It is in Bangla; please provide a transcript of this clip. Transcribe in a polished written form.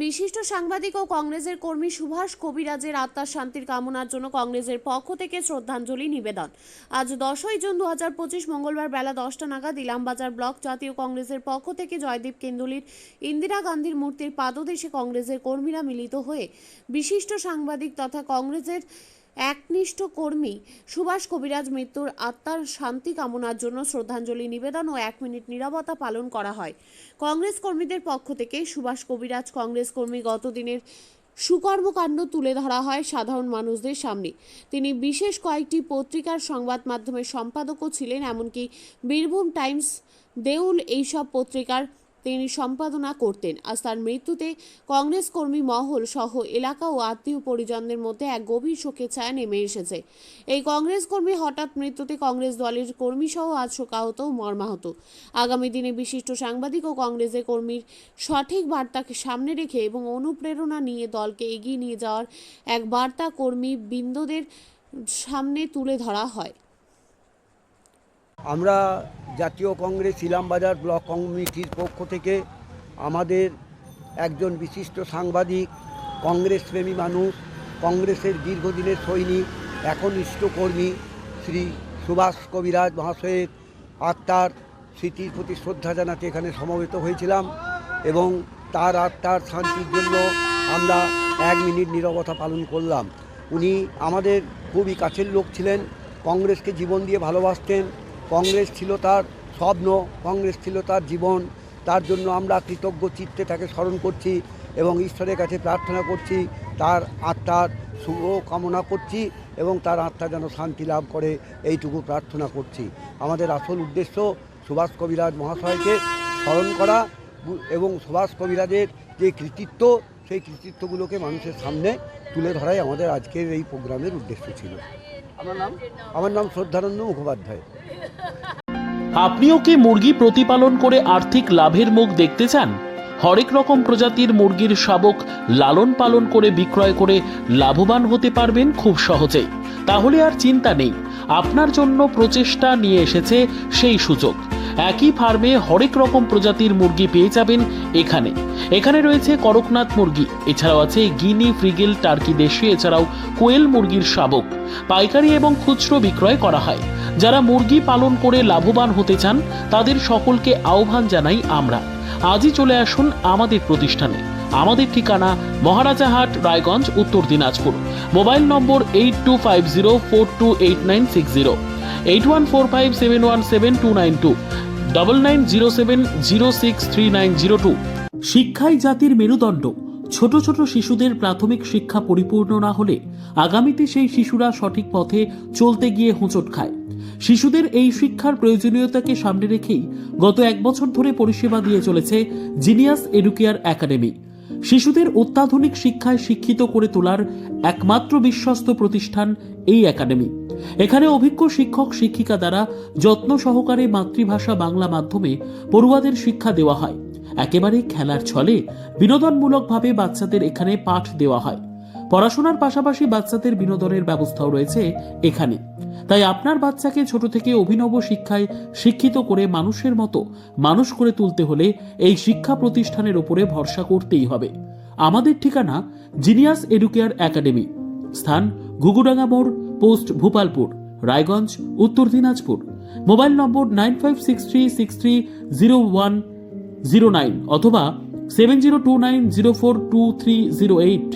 বিশিষ্ট সাংবাদিক ও কংগ্রেসের কর্মী সুভাষ কবিরাজের আত্মার শান্তির কামনার জন্য কংগ্রেসের পক্ষ থেকে শ্রদ্ধাঞ্জলি নিবেদন। আজ 10ই জুন 2025 মঙ্গলবার বেলা 10টা নাগাদ ইলামবাজার ব্লক জাতীয় কংগ্রেসের পক্ষ থেকে জয়দীপ কেন্দুলির ইন্দিরা গান্ধীর মূর্তির পাদদেশে কংগ্রেসের কর্মীরা মিলিত হয়ে বিশিষ্ট সাংবাদিক তথা কংগ্রেসের একনিষ্ঠ কর্মী সুভাষ কবিরাজ মৃত্যুর আত্মার শান্তি কামনার জন্য শ্রদ্ধাঞ্জলি নিবেদন ও 1 মিনিট নীরবতা পালন করা হয়। কংগ্রেস কর্মীদের পক্ষ থেকে সুভাষ কবিরাজ কংগ্রেস কর্মী গতদিনের সুকর্মকাণ্ড তুলে ধরা হয় সাধারণ মানুষদের সামনে। তিনি বিশেষ কয়েকটি পত্রিকার সংবাদ মাধ্যমের সম্পাদকও ছিলেন, এমনকি বীরভূম টাইমস, দেউল এইসব পত্রিকার তিনি সম্পাদনা করতেন। আজ তার মৃত্যুতে কংগ্রেস কর্মী মহল সহ এলাকা ও আত্মীয় পরিজনদের মধ্যে এক গভীর শোকের ছায়া নেমে এসেছে। এই কংগ্রেস কর্মী হঠাৎ মৃত্যুতে কংগ্রেস দলের কর্মী সহ আজ শোকাহত ও মর্মাহত। আগামী দিনে বিশিষ্ট সাংবাদিক ও কংগ্রেসের কর্মীর সঠিক বার্তাকে সামনে রেখে এবং অনুপ্রেরণা নিয়ে দলকে এগিয়ে নিয়ে যাওয়ার এক বার্তা কর্মী বৃন্দদের সামনে তুলে ধরা হয়। আমরা জাতীয় কংগ্রেস ইলামবাজার ব্লক কমিটির পক্ষ থেকে আমাদের একজন বিশিষ্ট সাংবাদিক, কংগ্রেস প্রেমী মানুষ, কংগ্রেসের দীর্ঘদিনের সৈনিক, একনিষ্ঠ কর্মী শ্রী সুভাষ কবিরাজ মহাশয়ের আত্মার স্মৃতির প্রতি শ্রদ্ধা জানাতে এখানে সমবেত হয়েছিলাম এবং তার আত্মার শান্তির জন্য আমরা 1 মিনিট নীরবতা পালন করলাম। উনি আমাদের খুবই কাছের লোক ছিলেন, কংগ্রেসকে জীবন দিয়ে ভালোবাসতেন, কংগ্রেস ছিল তার স্বপ্ন, কংগ্রেস ছিল তার জীবন। তার জন্য আমরা কৃতজ্ঞ চিত্তে তাকে স্মরণ করছি এবং ঈশ্বরের কাছে প্রার্থনা করছি, তার আত্মার শুভ কামনা করছি এবং তার আত্মা যেন শান্তি লাভ করে এইটুকু প্রার্থনা করছি। আমাদের আসল উদ্দেশ্য সুভাষ কবিরাজ মহাশয়কে স্মরণ করা এবং সুভাষ কবিরাজের যে কৃতিত্ব, সেই কৃতিত্বগুলোকে মানুষের সামনে তুলে ধরাই আমাদের আজকের এই প্রোগ্রামের উদ্দেশ্য ছিল। আমার নাম শ্রদ্ধানন্দ মুখোপাধ্যায়। আপনিও কি মুরগি প্রতিপালন করে আর্থিক লাভের মুখ দেখতে চান? হরেক রকম প্রজাতির মুরগির শাবক লালন পালন করে বিক্রয় করে লাভবান হতে পারবেন খুব সহজেই। তাহলে আর চিন্তা নেই, আপনার জন্য প্রচেষ্টা নিয়ে এসেছে সেই সুযোগ। একই ফার্মে হরেক রকম প্রজাতির মুরগি পেয়ে যাবেন এখানে রয়েছে করকনাথ মুরগি, এছাড়াও আছে গিনি, ফ্রিগেল, টার্কি দেশি, এছাড়াও কোয়েল মুরগির শাবক। পাইকারি এবং খুচরো বিক্রয় করা হয়। যারা মুরগি পালন করে লাভবান হতে চান তাদের সকলকে আহ্বান জানাই আমরা। আজই চলে আসুন আমাদের প্রতিষ্ঠানে। আমাদের ঠিকানা মহারাজাহাট, রায়গঞ্জ, উত্তর দিনাজপুর। মোবাইল নম্বর 8250428960, 8145717292, 9907063902। শিক্ষাই জাতির মেরুদণ্ড। ছোট ছোট শিশুদের প্রাথমিক শিক্ষা পরিপূর্ণ না হলে আগামীতে সেই শিশুরা সঠিক পথে চলতে গিয়ে হোঁচট খায়। শিশুদের এই শিক্ষার প্রয়োজনীয়তাকে সামনে রেখেই গত 1 বছর ধরে পরিষেবা দিয়ে চলেছে জিনিয়াস এডুকেয়ার একাডেমি। শিশুদের অত্যাধুনিক শিক্ষায় শিক্ষিত করে তোলার একমাত্র বিশ্বস্ত প্রতিষ্ঠান এই একাডেমি। এখানে অভিজ্ঞ শিক্ষক শিক্ষিকা দ্বারা যত্ন সহকারে মাতৃভাষা বাংলা মাধ্যমে পড়ুয়াদের শিক্ষা দেওয়া হয়। একেবারে খেলার ছলে বিনোদনমূলকভাবে বাচ্চাদের এখানে পাঠ দেওয়া হয়। পড়াশোনার পাশাপাশি বাচ্চাদের বিনোদনের ব্যবস্থাও রয়েছে এখানে। তাই আপনার বাচ্চাকে ছোট থেকে অভিনব শিক্ষায় শিক্ষিত করে মানুষের মতো মানুষ করে তুলতে হলে এই শিক্ষা প্রতিষ্ঠানের উপরে ভরসা করতেই হবে। আমাদের ঠিকানা জিনিয়াস এডুকেয়ার একাডেমি, স্থান ঘুঘুডাঙ্গা মোড়, পোস্ট ভূপালপুর, রায়গঞ্জ, উত্তর দিনাজপুর। মোবাইল নম্বর 9563630109 অথবা 7029042308।